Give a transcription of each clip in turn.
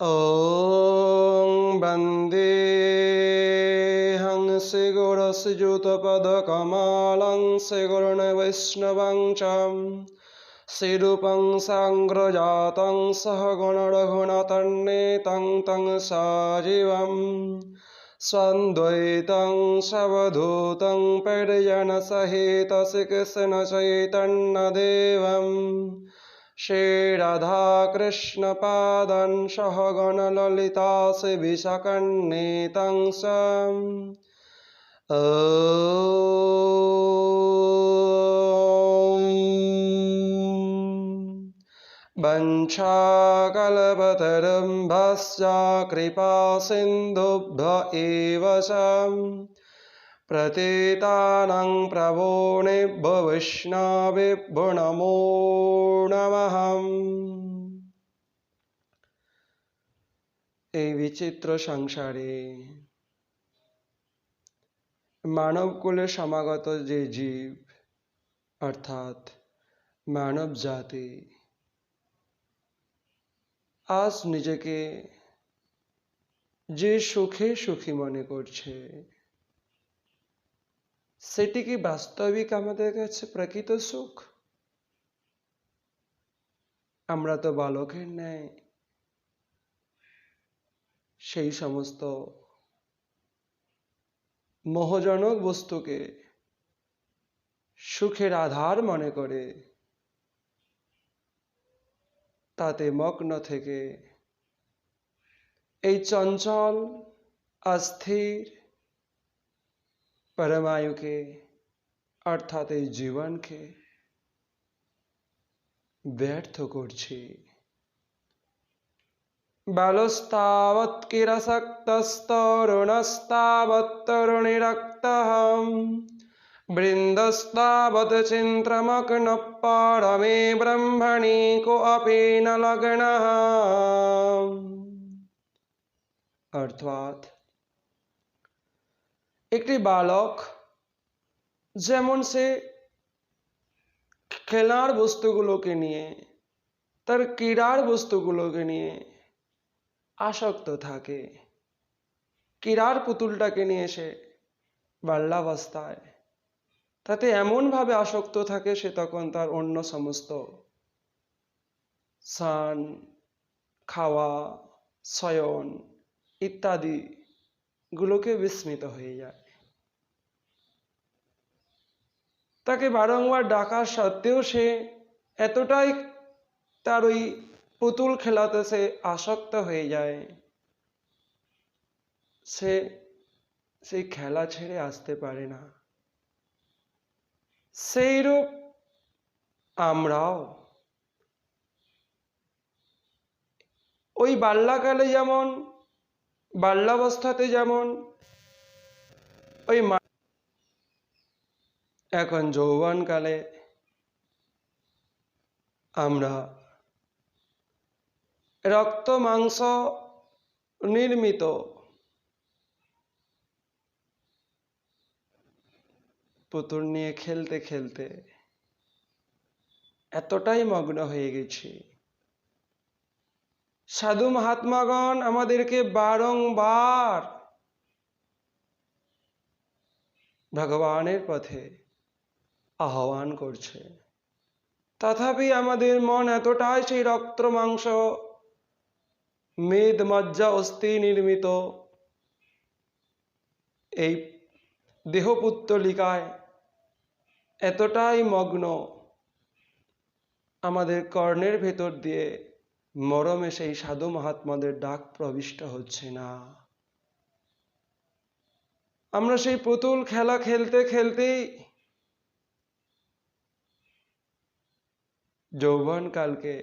ॐ वन्देऽहं श्रीगुरश्रीयुतपदकमलं श्रीगुरुर्वैष्णवं च श्रीरूपं साग्रजातं सहगणरघुनाथान्वितं तं सजीवं स्वाद्वैतं सवधूतं परिजनसहितं श्रीकृष्णचैतन्यदेवं श्रीराधाकृष्णपादान् सहगणललिता श्रीविशाखान्वितं च वंशाकल्पतरुभ्यश्च कृपासिन्धुभ्य एव च पतितानां प्रभुभ्यो वैष्णवेभ्यो नमो नमः। এই বিচিত্র সংসারে মানবকুলে সমাগত যে জীব অর্থাৎ মানব জাতি আজ নিজেকে যে সুখে সুখী মনে করছে সেটি কি বাস্তবিক আমাদের কাছে প্রকৃত সুখ? আমরা তো বালকের ন্যায় সেই সমস্ত মোহজনক বস্তুকে সুখের আধার মনে করে তাতে মগ্ন থেকে এই চঞ্চল অস্থির পরমায়ুকে অর্থাৎ এই জীবনকে ব্যর্থ করছি। বালস্তাবৎ কিরাসক্তস্তরুণস্তাবৎ তরুণীরক্তঃ বৃন্দস্তাবৎ চিন্ত্রমগ্ন পরমে ব্রহ্মণি কোऽপি ন লগ্নঃ। অর্থাৎ একটি বালক যেমন সে খেলার বস্তুগুলোকে নিয়ে তার ক্রীড়ার বস্তুগুলোকে নিয়ে আসক্ত থাকে, ক্রীড়ার পুতুলটাকে নিয়ে সে বাল্যাবস্থায় তাতে এমনভাবে আসক্ত থাকে সে তখন তার অন্য সমস্ত স্নান, খাওয়া, শয়ন ইত্যাদি গুলোকে বিস্মৃত হয়ে যায়। তাকে বারংবার ডাকা সত্ত্বেও সে এতটাই তার ওই পুতুল খেলাতে সে আসক্ত হয়ে যায়, সে সেই খেলা ছেড়ে আসতে পারে না। সেইরূপ আমরাও ওই বাল্যকালে যেমন বাল্যাবস্থাতে যেমন ওই এখন যৌবনকালে আমরা রক্ত মাংস নির্মিত পুতুল নিয়ে খেলতে খেলতে এতটাই মগ্ন হয়ে গেছি, সাধু মহাত্মাগণ আমাদেরকে বারংবার ভগবানের পথে আহ্বান করছে, তথাপি আমাদের মন এতটাই সেই রক্ত মাংস মেদ মজ্জা অস্থি নির্মিত এই দেহপুত্তলিকায় এতটাই মগ্ন, আমাদের কর্ণের ভেতর দিয়ে মরমে সেই সাধু মহাত্মাদের ডাক প্রবিষ্ট হচ্ছে না। আমরা সেই পুতুল খেলা খেলতে খেলতেই যৌবনকালকে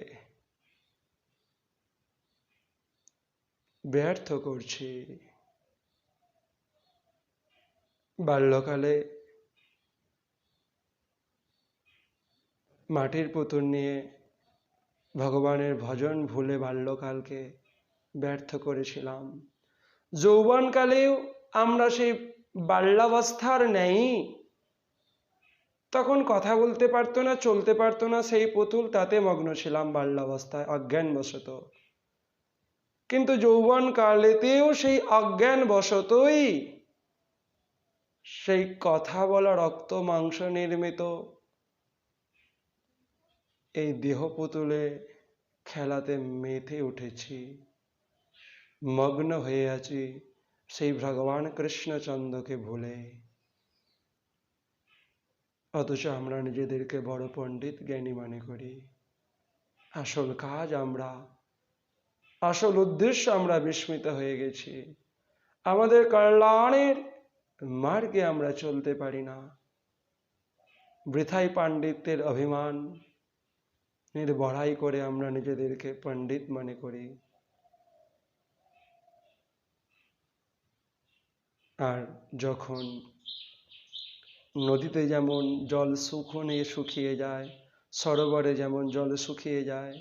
ব্যর্থ করছি। বাল্যকালে মাটির পুতুল নিয়ে ভগবানের ভজন ভুলে বাল্যকালকে ব্যর্থ করেছিলাম। যৌবনকালেও আমরা সেই বাল্যাবস্থার নেই, তখন কথা বলতে পারতো না, চলতে পারতো না, সেই পুতুল তাতে মগ্ন ছিলাম বাল্যাবস্থায় অজ্ঞানবশত। কিন্তু যৌবন কালেতেও সেই অজ্ঞান বশতই সেই কথা বলা রক্ত মাংস নির্মিত এই দেহ পুতুলে খেলাতে মেতে উঠেছি, মগ্ন হয়ে আছি সেই ভগবান কৃষ্ণচন্দ্রকে ভুলে। অথচ আমরা নিজেদেরকে বড় পণ্ডিত জ্ঞানী মনে করি। আসল কাজ আমরা, আসল উদ্দেশ্য আমরা বিস্মিত হয়ে গেছি। আমাদের কল্যাণের মার্গে আমরা চলতে পারি না। বৃথাই পাণ্ডিত্যের অভিমান বড়াই করে আমরা নিজেদেরকে পণ্ডিত মনে করি। আর যখন নদীতে যেমন জল শুকিয়ে যায়, সরোবরে যেমন জল শুকিয়ে যায়,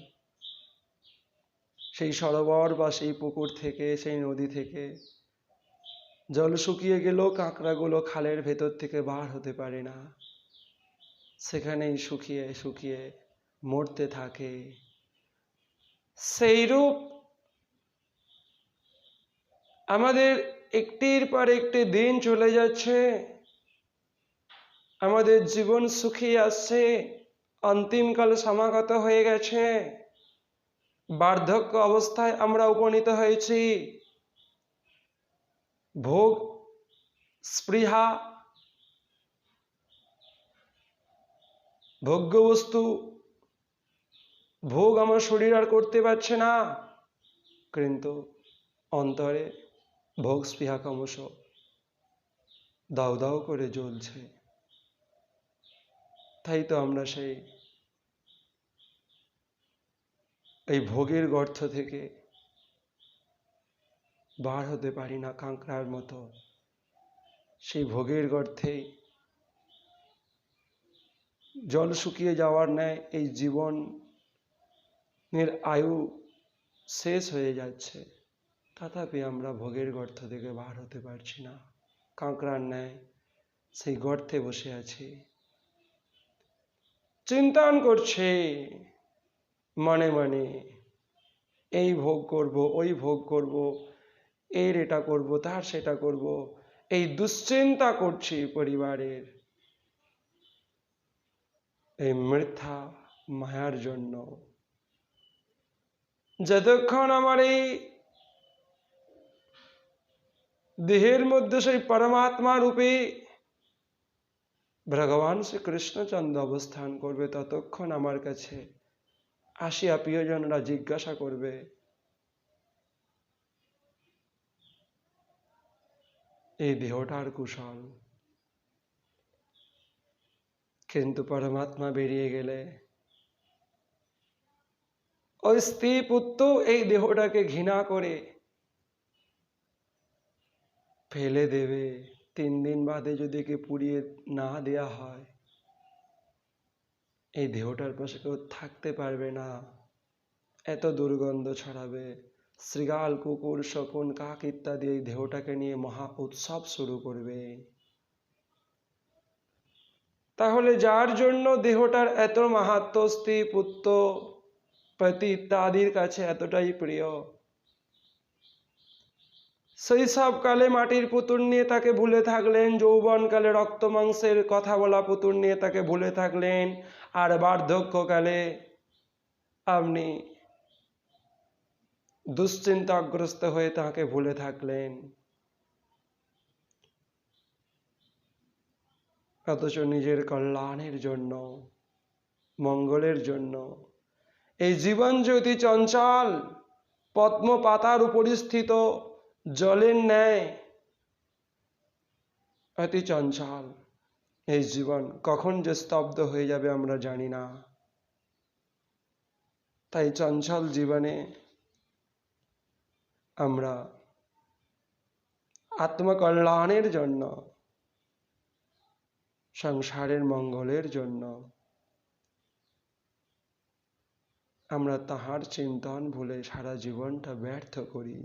সেই সরোবর বা সেই পুকুর থেকে, সেই নদী থেকে জল শুকিয়ে গেলেও কাঁকড়াগুলো খালের ভেতর থেকে বার হতে পারে না, সেখানেই শুকিয়ে শুকিয়ে মরতে থাকে। সেইরূপ আমাদের একটির পর একটি দিন চলে যাচ্ছে, আমাদের জীবন শুকিয়ে আসছে, অন্তিমকাল সমাগত হয়ে গেছে, বার্ধক্য অবস্থায় আমরা উপনীত হয়েছি। ভোগ স্পৃহা, ভোগ্য বস্তু ভোগ আমার শরীর আর করতে পারছে না, কিন্তু অন্তরে ভোগ স্পৃহা ক্রমশ দাউ দাউ করে জ্বলছে। তাই তো আমরা এই ভোগের গর্ত থেকে বার হতে পারি না কাঁকড়ার মতো। সেই ভোগের গর্তে জল শুকিয়ে যাওয়ার ন্যায় এই জীবনের আয়ু শেষ হয়ে যাচ্ছে, তথাপি আমরা ভোগের গর্ত থেকে বার হতে পারছি না। কাঁকড়ার ন্যায় সেই গর্তে বসে আছি, চিন্তন করছে মনে মনে, এই ভোগ করব, ওই ভোগ করব, এর এটা করব, তার সেটা করব, এই দুশ্চিন্তা করছি পরিবারের এই মিথ্যা মায়ার জন্য। যতক্ষণ আমার এই দেহের মধ্যে সেই পরমাত্মা রূপে ভগবান শ্রী কৃষ্ণচন্দ্র অবস্থান করবে, ততক্ষণ আমার কাছে আসিয়া প্রিয়জনরা জিজ্ঞাসা করবে, এই দেহটার কুশল। কিন্তু পরমাত্মা বেরিয়ে গেলে ওই স্ত্রী পুত্র এই দেহটাকে ঘৃণা করে ফেলে দেবে। 3 দিন বাদে যদি কে পুড়িয়ে না দেয়া হয়, এই দেহটার পাশে কেউ থাকতে পারবে না, এত দুর্গন্ধ ছড়াবে। শৃগাল, কুকুর, শকুন, কাক ইত্যাদি এই দেহটাকে নিয়ে মহা উৎসব শুরু করবে। তাহলে যার জন্য দেহটার এত মাহাত্ম্য, স্ত্রী পুত্র পতি ইত্যাদির কাছে এতটাই প্রিয়, শৈশবকালে মাটির পুতুল নিয়ে তাকে ভুলে থাকলেন, যৌবনকালে রক্ত মাংসের কথা বলা পুতুল নিয়ে তাকে ভুলে থাকলেন, আর বার্ধক্যকালে আপনি দুশ্চিন্তাগ্রস্ত হয়ে তাকে ভুলে থাকলেন। অথচ নিজের কল্যাণের জন্য, মঙ্গলের জন্য এই জীবন যে অতি চঞ্চল, পদ্ম পাতার উপরিস্থিত জলের ন্যায় অতি চঞ্চল, এই জীবন কখন যে স্তব্ধ হয়ে যাবে আমরা জানি না। তাই চঞ্চল জীবনে আমরা আত্মকল্যাণের জন্য, সংসারের মঙ্গলের জন্য আমরা তাহার চিন্তন ভুলে সারা জীবনটা ব্যর্থ করি।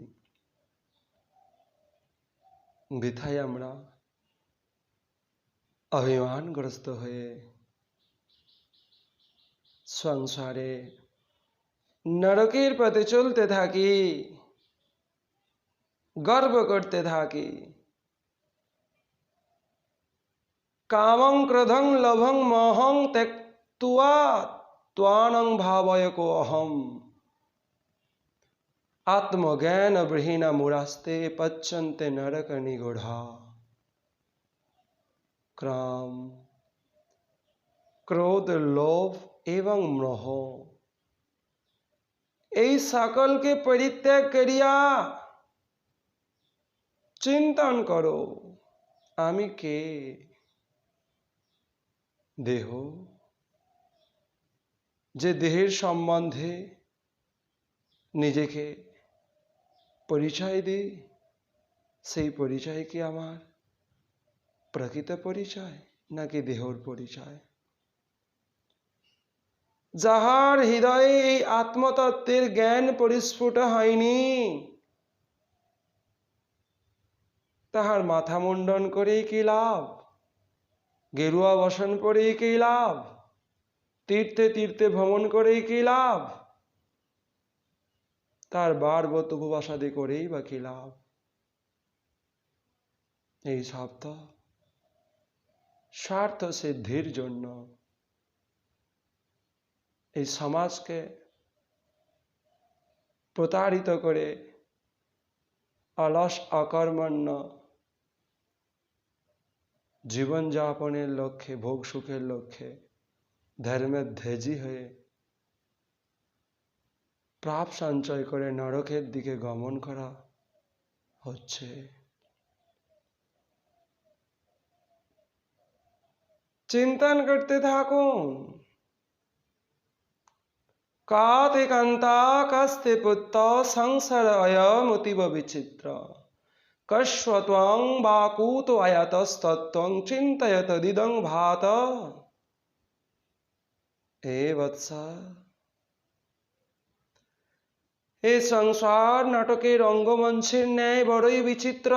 বৃথায় আমরা অভিমানগ্রস্ত হয়ে সংসারে নরকের পথে চলতে থাকি। গর্ব করতে থাকি। কামং ক্রোধং লোভং মোহং ত্যক্ত্বা ত্বানং ভাবয়কো অহম आत्मज्ञान विहीन मुरास्ते पच्यन्ते नरक निगूढ़ा। काम, क्रोध, लोभ एवं मोह এই সকলকে পরিত্যাগ করিয়া চিন্তন করো, আমি কে? দেহ, যে দেহের সম্বন্ধে নিজেকে পরিচয় দিই, সেই পরিচয় কি আমার প্রকৃত পরিচয় নাকি দেহর পরিচয়? যাহার হৃদয়ে এই আত্মতত্ত্বের জ্ঞান পরিস্ফুট হয়নি, তাহার মাথা মুন্ডন করেই কি লাভ? গেরুয়া বসন পরেই কি লাভ? তীর্থে তীর্থে ভ্রমণ করেই কি লাভ? তার বারবত উপবাসাদি করেই বা কি লাভ? এই সব তো স্বার্থ সিদ্ধির জন্য, এই সমাজকে প্রতারিত করে অলস অকর্মণ্য জীবনযাপনের লক্ষ্যে, ভোগ সুখের লক্ষ্যে ধর্মের ধ্যাজি হয়ে পাপ সঞ্চয় করে নরকের দিকে গমন করা হচ্ছে। চিন্তন করতে থাকুন। কাতে কান্তা কাস্তে পুত্র সংসার অয়মতীব বিচিত্র কস্বত্বং বাকুত আয়াতস্তত্ত্বং চিন্তয়ত দিদং ভাত। এ বৎস, এই সংসার নাটকের রঙ্গমঞ্চের ন্যায় বড়ই বিচিত্র।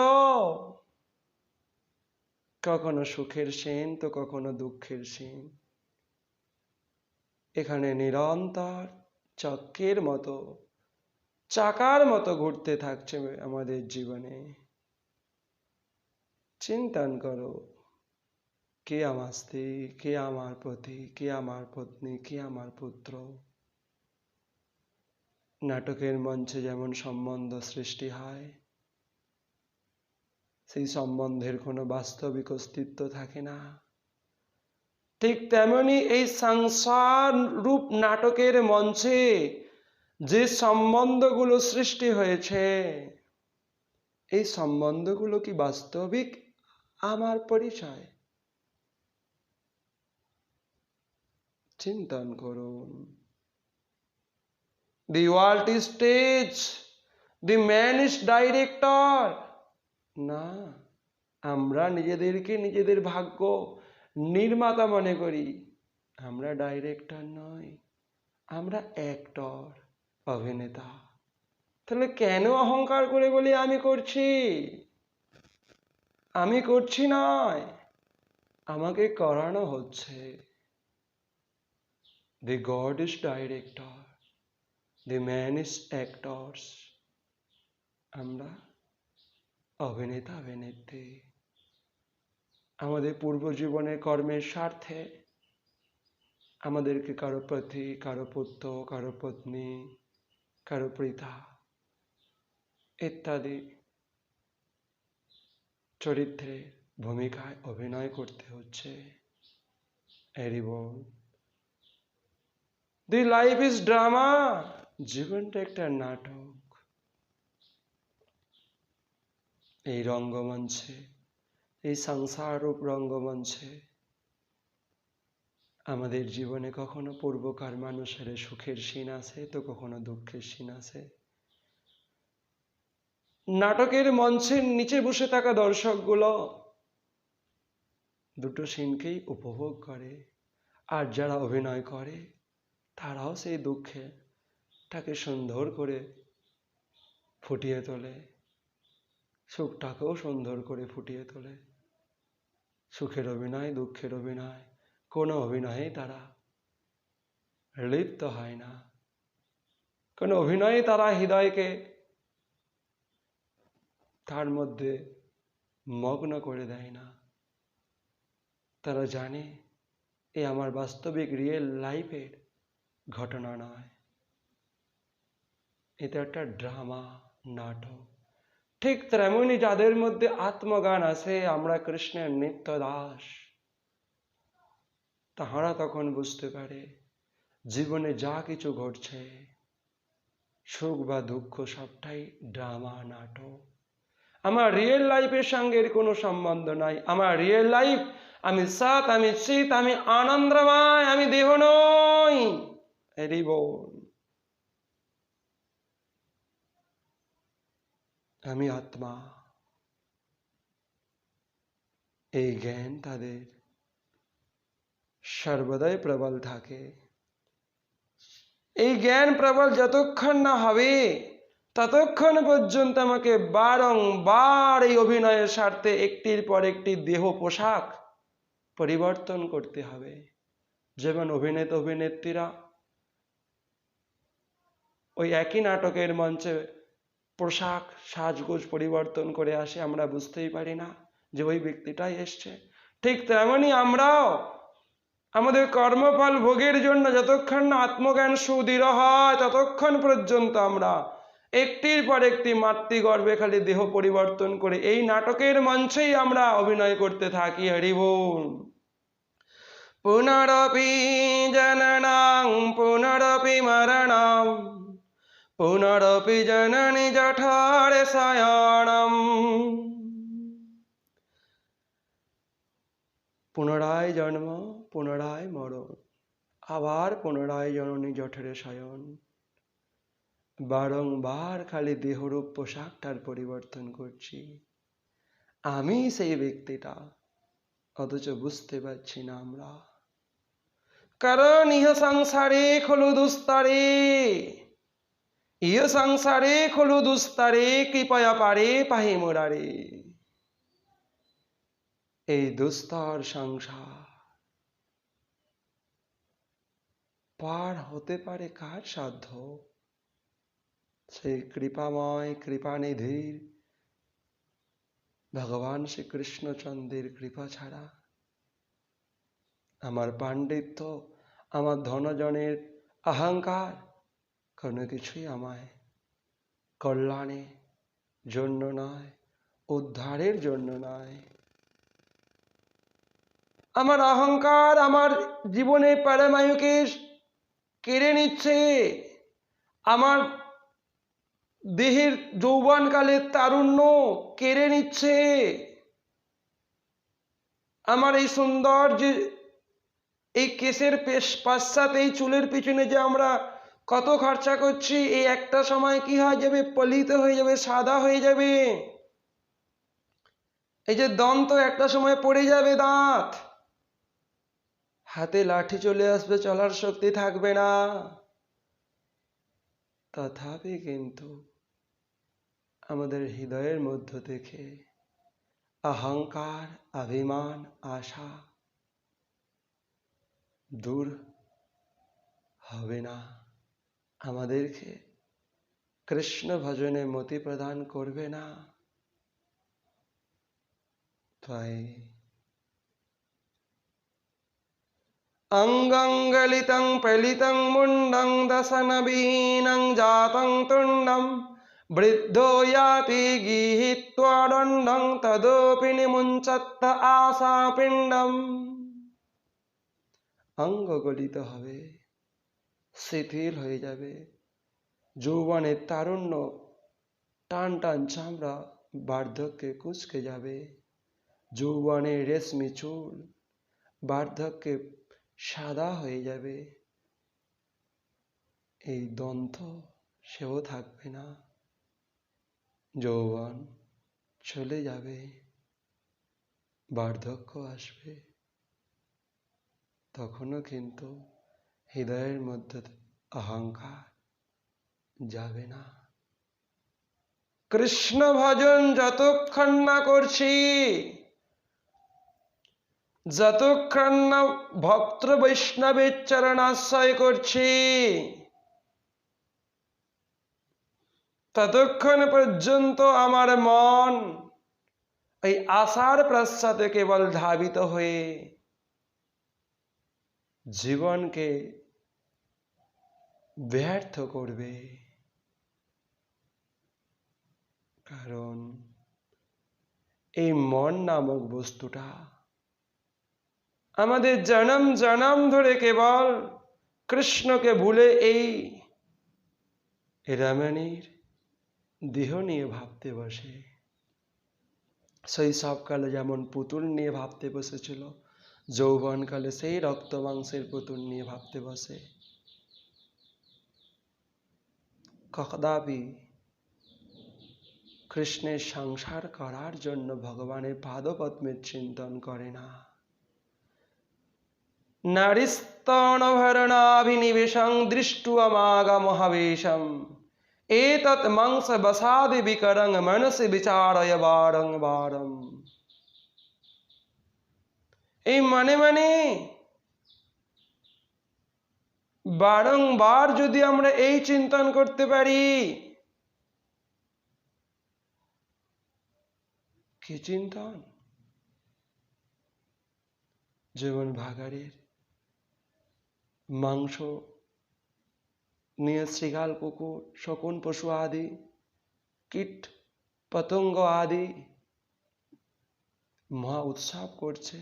কখনো সুখের সিন তো কখনো দুঃখের সিন। এখানে নিরন্তর চক্রের মতো, চাকার মতো ঘুরতে থাকছে আমাদের জীবনে। চিন্তন করো, কে আমার স্ত্রী, কে আমার পতি, কে আমার পত্নী, কে আমার পুত্র। নাটকের মঞ্চে যেমন সম্বন্ধ সৃষ্টি হয়, সেই সম্বন্ধের কোনো বাস্তবিক অস্তিত্ব থাকে না, ঠিক তেমনি এই সংসার রূপ নাটকের মঞ্চে যে সম্বন্ধগুলো সৃষ্টি হয়েছে, এই সম্বন্ধগুলো কি বাস্তবিক আমার পরিচয়? চিন্তন করুন। The world is stage, the man is director. না, আমরা নিজেদেরকে নিজেদের ভাগ্য নির্মাতা মনে করি। আমরা ডাইরেক্টর নই, আমরা অ্যাক্টর, অভিনেতা। তাহলে কেন অহংকার করে বলি আমি করছি? আমি করছি নয়, আমাকে করানো হচ্ছে। The God is director, the man is actors. আমরা অভিনেতা, অভিনেত্রী। আমাদের পূর্ব জীবনের কর্মের স্বার্থে আমাদেরকে কারো পতি, কারো পুত্র, কারো পত্নী, কারো পিতা ইত্যাদি চরিত্রে ভূমিকায় অভিনয় করতে হচ্ছে। দি লাইফ ইজ ড্রামা, জীবনটা একটা নাটক। এই রঙ্গমঞ্চে, এই সংসার রূপ রঙ্গমঞ্চে আমাদের জীবনে কখনো পূর্বকার মানুষের সুখের সিন আছে তো কখনো দুঃখের সিন আছে। নাটকের মঞ্চের নিচে বসে থাকা দর্শকগুলো দুটো সিনকেই উপভোগ করে, আর যারা অভিনয় করে তারাও সেই দুঃখটাকে সুন্দর করে ফুটিয়ে তোলে, সুখটাকেও সুন্দর করে ফুটিয়ে তোলে। সুখের অভিনয়, দুঃখের অভিনয়, কোনো অভিনয়ে তারা লিপ্ত হয় না, কোনো অভিনয়ে তারা হৃদয়কে তার মধ্যে মগ্ন করে দেয় না। তারা জানে এ আমার বাস্তবিক রিয়েল লাইফের ঘটনা নয়, এটা একটা ড্রামা, নাটক। ঠিক তেমনি যাদের মধ্যে আত্মজ্ঞান আছে, আমরা কৃষ্ণের নিত্য দাস, তাহারা তখন বুঝতে পারে জীবনে যা কিছু ঘটছে, সুখ বা দুঃখ, সবটাই ড্রামা, নাটক। আমার রিয়েল লাইফের সঙ্গে এর কোনো সম্বন্ধ নাই। আমার রিয়েল লাইফ, আমি সৎ, আমি চিত, আমি আনন্দময়, আমি দেহ নই। হরি বল। আমি আত্মা। এই জ্ঞান তাদের সর্বদাই প্রবল থাকে। এই জ্ঞান প্রবল যতক্ষণ না হবে, ততক্ষণ পর্যন্ত আমাকে বারংবার এই অভিনয়ের স্বার্থে একটির পর একটি দেহ পোশাক পরিবর্তন করতে হবে। যেমন অভিনেতা অভিনেত্রীরা ওই একই নাটকের মঞ্চে পোশাক সাজগোজ পরিবর্তন করে আসে, আমরা বুঝতেই পারি না যে ওই ব্যক্তিটাই এসছে। ঠিক তেমনি আমরাও আমাদের কর্মফল ভোগের জন্য যতক্ষণ না আত্মজ্ঞান সুদৃঢ় হয়, ততক্ষণ পর্যন্ত আমরা একটির পর একটি মাতৃগর্ভে খালি দেহ পরিবর্তন করে এই নাটকের মঞ্চেই আমরা অভিনয় করতে থাকি। হরি বল। পুনরপি জননাং পুনরপি মরণাম পুনরপি জননী জঠরে শয়নম। পুনরায় জন্ম, পুনরায় মরণ, আবার পুনরায় জননী জঠরে শয়ন। বারংবার খালি দেহরূপ পোশাকটার পরিবর্তন করছি। আমি সেই ব্যক্তিটা, অথচ বুঝতে পারছি না আমরা। কারণ ইহ সংসারে খলু দুস্তরে, ইহ সংসারে খলু দুস্তরে, কৃপয়া পারে পাহি মুরারে। এই দুস্তর সংসার পার হতে পারে কার সাধ্য? সেই কৃপাময় কৃপানিধির ভগবান শ্রীকৃষ্ণচন্দ্রের কৃপা ছাড়া আমার পাণ্ডিত্য, আমার ধনজনের অহংকার কোনো কিছুই আমায় কল্যাণের জন্য নয়, উদ্ধারের জন্য নয়। আমার অহংকার আমার জীবনের প্রাণবায়ুকে কেড়ে নিচ্ছে, আমার দেহের যৌবনকালের তারুণ্য কেড়ে নিচ্ছে, আমার এই সুন্দর যে এই কেশের পশ্চাৎ এই চুলের পিছনে যে আমরা কত খরচা করছি, এই একটা সময় কি হয়ে যাবে? পলিত হয়ে যাবে, সাদা হয়ে যাবে। এই যে দন্ত একটা সময় পড়ে যাবে, দাঁত, হাতে লাঠি চলে আসবে, চলার শক্তি থাকবে না। তথাপি কিন্তু আমাদের হৃদয়ের মধ্য থেকে অহংকার, অভিমান, আশা দূর হবে না, আমাদেরকে কৃষ্ণ ভজনে মতি প্রদান করবে না। তাই অঙ্গঙ্গলিতং প্রলিতং মুন্ডং দশনবীনং জাতং তুণ্ডম বৃদ্ধো ইয়াতি গৃহীত্বা দণ্ডং তদোপি নিমুঞ্চত্ত আশাপিণ্ডম। অঙ্গ গলিত হবে, শিথিল হয়ে যাবে, যৌবনের তারুণ্য টান টান চামড়া বার্ধক্যে কুঁচকে যাবে, যৌবনের রেশমি চুল বার্ধক্যে সাদা হয়ে যাবে, এই দন্ত সেও থাকবে না, যৌবন চলে যাবে, বার্ধক্য আসবে। তখনও কিন্তু হৃদয়ের মধ্যে অহংকার যাবে না। কৃষ্ণ ভজন যতক্ষণ না করছি, যতক্ষণ না ভক্ত বৈষ্ণবের চরণাশ্রয় করছি, ততক্ষণ পর্যন্ত আমার মন এই আশার প্রশ্চাতে কেবল ধাবিত হয়ে জীবনকে ব্যর্থ করবে। কারণ এই মন নামক বস্তুটা আমাদের জনম জনম ধরে কেবল কৃষ্ণকে ভুলে এই রমণীর দেহ নিয়ে ভাবতে বসে। শৈশবকালে যেমন পুতুল নিয়ে ভাবতে বসেছিল, যৌবনকালে সেই রক্ত মাংসের পুতুল নিয়ে ভাবতে বসে। কদাপি কৃষ্ণের সংসার করার জন্য ভগবানের পাদপদ্মের চিন্তন করে না। নারীস্তনভরণাভিনিবেশং দৃষ্টুয়ামাগমহাবেশম এতৎ মাংস বসাদি বিকরং মনসি বিচারয় বারং বারং। এই মনে মনে বারংবার যদি আমরা এই চিন্তন করতে পারি, কি চিন্তন? যেমন ভাগাড়ের মাংস নিয়ে শ্রীগাল কুকুর শকুন পশু আদি কীট পতঙ্গ আদি মহা উৎসব করছে,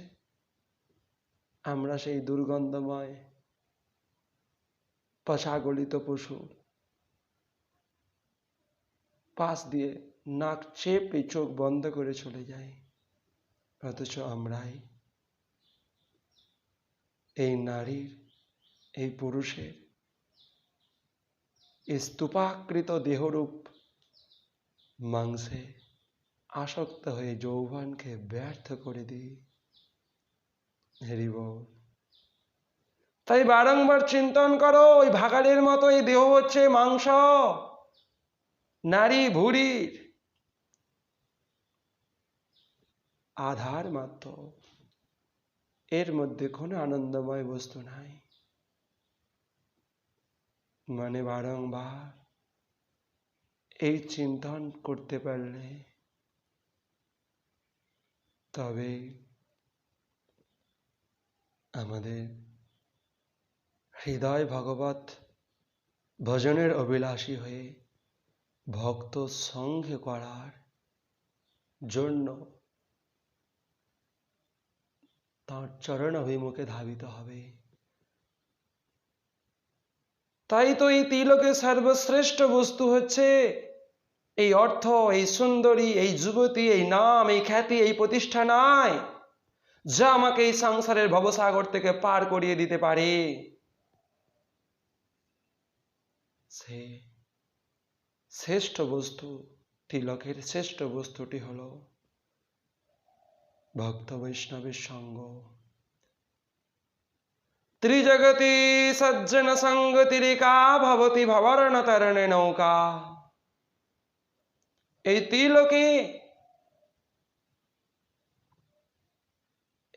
আমরা সেই দুর্গন্ধময় পচাগলিত পশু পাশ দিয়ে নাক চেপে চোখ বন্ধ করে চলে যাই। অথচ আমরাই এই নারীর এই পুরুষের স্তূপাকৃত দেহরূপ মাংসে আসক্ত হয়ে যৌবনকে ব্যর্থ করে দিই। হরি বল। তাই বারংবার চিন্তন করো, ওই ভাগাড়ের মতো এই দেহ হচ্ছে মাংস, নারী ভুঁড়ির আধার মাত্র, এর মধ্যে কোনো আনন্দময় বস্তু নাই। মানে বারংবার এই চিন্তন করতে পারলে তবে আমাদের হৃদয় ভগবত ভজনের অভিলাষী হয়ে ভক্ত সঙ্গ করার জন্য তাঁর চরণ অভিমুখে ধাবিত হবে। তাই তো এই তিলকের সর্বশ্রেষ্ঠ বস্তু হচ্ছে এই অর্থ, এই সুন্দরী, এই যুবতী, এই নাম, এই খ্যাতি, এই প্রতিষ্ঠা নয়, যা আমাকে এই সংসারের ভবসাগর থেকে পার করিয়ে দিতে পারে। সে শ্রেষ্ঠ বস্তু, তিলকের শ্রেষ্ঠ বস্তুটি হল ভক্ত বৈষ্ণবের সঙ্গ। ত্রিজগতি সজ্জন সঙ্গতিরিকা ভবতি ভবরণ তরণে নৌকা। এই তিলকে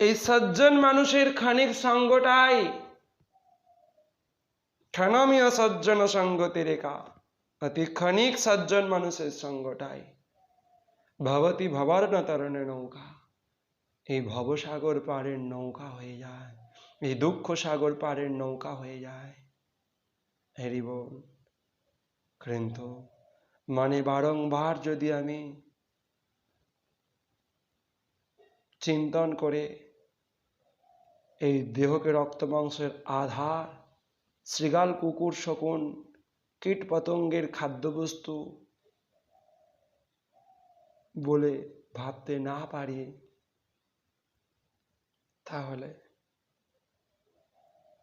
এই সজ্জন মানুষের খানিক সঙ্গটাই ক্ষণমীয় সজ্জন সঙ্গতিরেকা, অতি ক্ষণিক সজ্জন মানুষের সঙ্গটাই ভবতি ভবরণ তরণে নৌকা, এই ভবসাগর পারের নৌকা হয়ে যায়, এই দুঃখ সাগর পারের নৌকা হয়ে যায়। হরি বল। কিন্তু মানে বারংবার যদি আমি চিন্তন করে এই দেহকে রক্ত মাংসের আধার, শৃগাল কুকুর শকুন কীট পতঙ্গের খাদ্যবস্তু বলে ভাবতে না পারি, তাহলে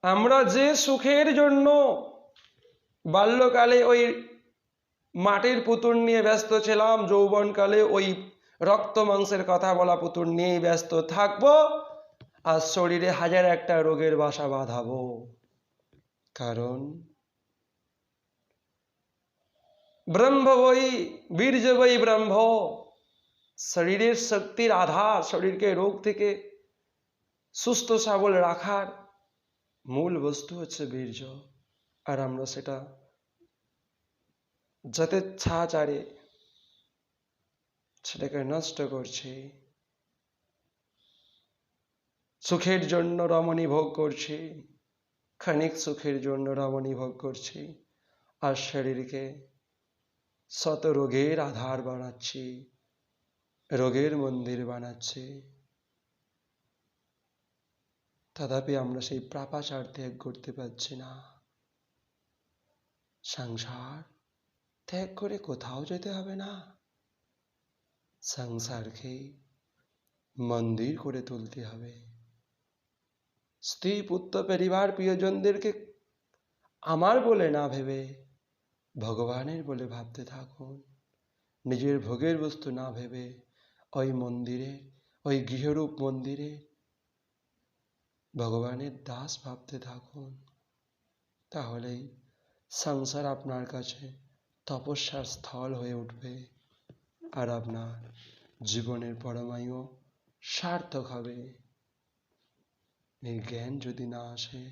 আমরা যে সুখের জন্য বাল্যকালে ওই মাটির পুতুল নিয়ে ব্যস্ত ছিলাম, যৌবনকালে ওই রক্ত মাংসের কথা বলা পুতুল নিয়েই ব্যস্ত থাকবো, আর শরীরে হাজার একটা রোগের বাসা বাঁধাবো। কারণ ব্রহ্ম বই বীর্য বই ব্রহ্ম, শরীরের শক্তির আধার, শরীরকে রোগ থেকে সুস্থ সবল রাখার মূল বস্তু হচ্ছে বীর্য। আর আমরা সেটা যথেচ্ছাচারে সেটাকে নষ্ট করছি, সুখের জন্য রমণী ভোগ করছি, ক্ষণিক সুখের জন্য রমণী ভোগ করছি, আর শরীরকে শত রোগের আধার বানাচ্ছি, রোগের মন্দির বানাচ্ছি। তথাপি আমরা সেই পাপাচার ত্যাগ করতে পারছি না। সংসার ত্যাগ করে কোথাও যেতে হবে না, সংসারকে মন্দির করে তুলতে হবে। স্ত্রী পুত্র পরিবার প্রিয়জনদেরকে আমার বলে না ভেবে ভগবানের বলে ভাবতে থাকুন। নিজের ভোগের বস্তু না ভেবে ওই মন্দিরে, ওই গৃহরূপ মন্দিরে ভগবানের দাস ভাবতে থাকুন। তাহলেই সংসার আপনার কাছে তপস্যার স্থল হয়ে উঠবে, আর আপনার জীবনের পরমায়ু সার্থক হবে। এই জ্ঞান যদি না আসে,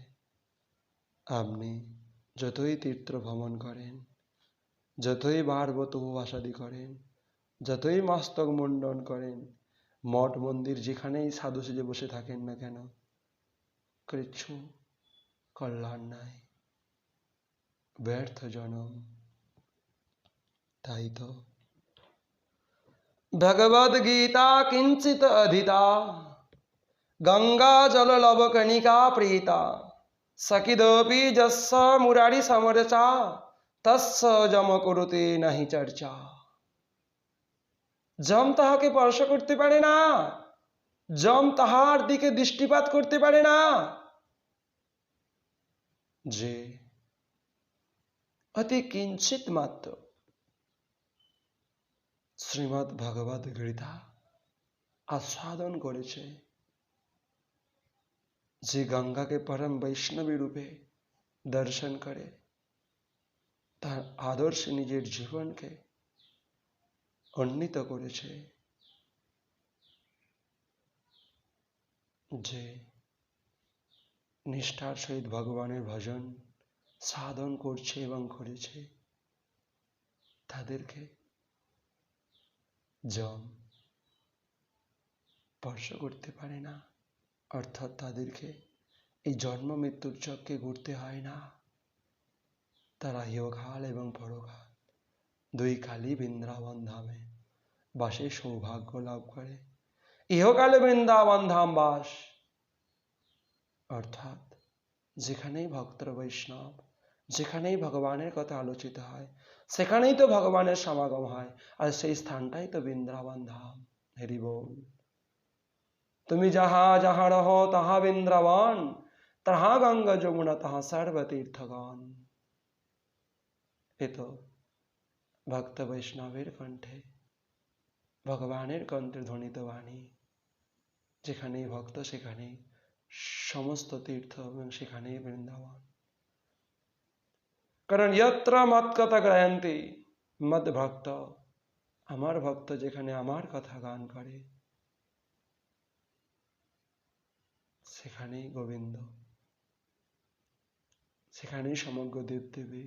আপনি যতই তীর্থ ভ্রমণ করেন, যতই বারবত উপবাসাদি করেন, যতই মস্তক মুন্ডন করেন, মঠ মন্দির যেখানেই সাধু সেজে বসে থাকেন না কেন, কিচ্ছু কল্যাণ নাই, ব্যর্থ জনম। তাই তো ভগবদ গীতা কিঞ্চিত অধীতা, গঙ্গা জল লব কণিকা প্রীতা, সকিদপি যস্য মুরারি সমরচা, তস্য যম করুতে নাহি চর্চা। যম তাহাকে স্পর্শ করতে পারে না, যম তাহার দিকে দৃষ্টিপাত করতে পারে না। যে অতি কিঞ্চিত মাত্র শ্রীমদ্ ভগবদ গীতা আস্বাদন করেছে, যে গঙ্গাকে পরম বৈষ্ণবী রূপে দর্শন করে, তার আদর্শে নিজের জীবনকে উন্নীত করেছে, যে নিষ্ঠার সহিত ভগবানের ভজন সাধন করছে এবং করেছে, তাদেরকে যম স্পর্শ করতে পারে না। অর্থাৎ তাদেরকে এই জন্ম মৃত্যুর চক্রে ঘুরতে হয় না। তারা ইহকাল এবং পরকাল দুই কালই বৃন্দাবন ধামে বাসে সৌভাগ্য লাভ করে। ইহকালে বৃন্দাবন ধাম বাস, অর্থাৎ যেখানেই ভক্ত বৈষ্ণব, যেখানেই ভগবানের কথা আলোচিত হয়, সেখানেই তো ভগবানের সমাগম হয়, আর সেই স্থানটাই তো বৃন্দাবন ধাম। হরি বল। তুমি যাহা যাহা রহ তাহা বৃন্দাবন, তাহা গঙ্গা যমুনা তাহা সর্বতীর্থগণ। এ তো ভক্ত বৈষ্ণবের কণ্ঠে ভগবানের কণ্ঠে ধ্বনিত বাণী। যেখানেই ভক্ত সেখানেই সমস্ত তীর্থ এবং সেখানেই বৃন্দাবন। কারণ যত্র মৎকথা গায়ন্তি মদ ভক্ত, আমার ভক্ত যেখানে আমার কথা গান করে, সেখানেই গোবিন্দ, সেখানেই সমগ্র দেবদেবী,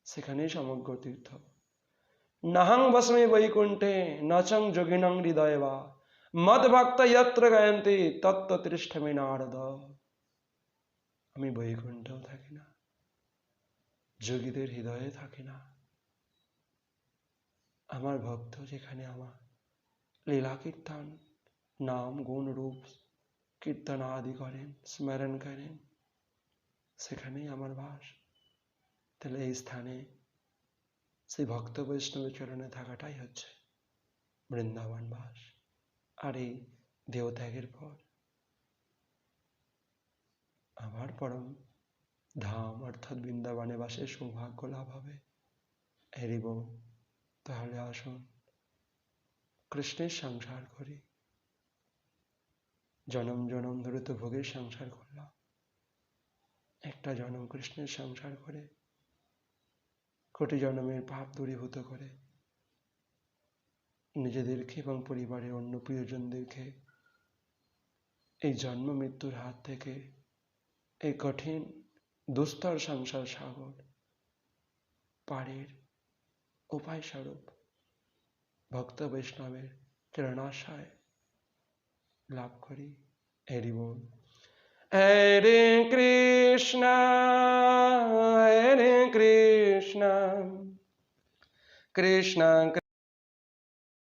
সেখানেই সমগ্র তীর্থ। নাহং বস্মি বৈকুণ্ঠে নচং যোগিনং হৃদয়ে বা, মদ ভক্ত যত্র গায়ন্তি তত্ত্ব তিষ্ঠমি নারদ। আমি বৈকুণ্ঠেও থাকি না, যোগীদের হৃদয়ে থাকি না। আমার ভক্ত যেখানে আমার লীলা কীর্তন নাম গুণ রূপ কীর্তন আদি করেন, স্মরণ করেন, সেখানেই আমার বাস। তাহলে এই স্থানে সেই ভক্ত বৈষ্ণবের চরণে থাকাটাই হচ্ছে বৃন্দাবন বাস। আর এই দেহত্যাগের পর আবার পরম ধাম অর্থাৎ বৃন্দাবনে বাসে সৌভাগ্য লাভ হবে। হরি বল। তাহলে আসুন কৃষ্ণের সংসার করি। জনম জনম ধরে তো ভোগের সংসার করলাম, একটা জনম কৃষ্ণের সংসার করে কোটি জনমের পাপ দূরীভূত করে নিজেদেরকে এবং পরিবারের অন্য প্রিয়জনদেরকে এই জন্ম মৃত্যুর হাত থেকে, এই কঠিন দুস্তর সংসার সাগর পারের উপায় স্বরূপ ভক্ত বৈষ্ণবের চরণাশয় লাভ করি। হরি বল। হরে কৃষ্ণ কৃষ্ণ কৃষ্ণ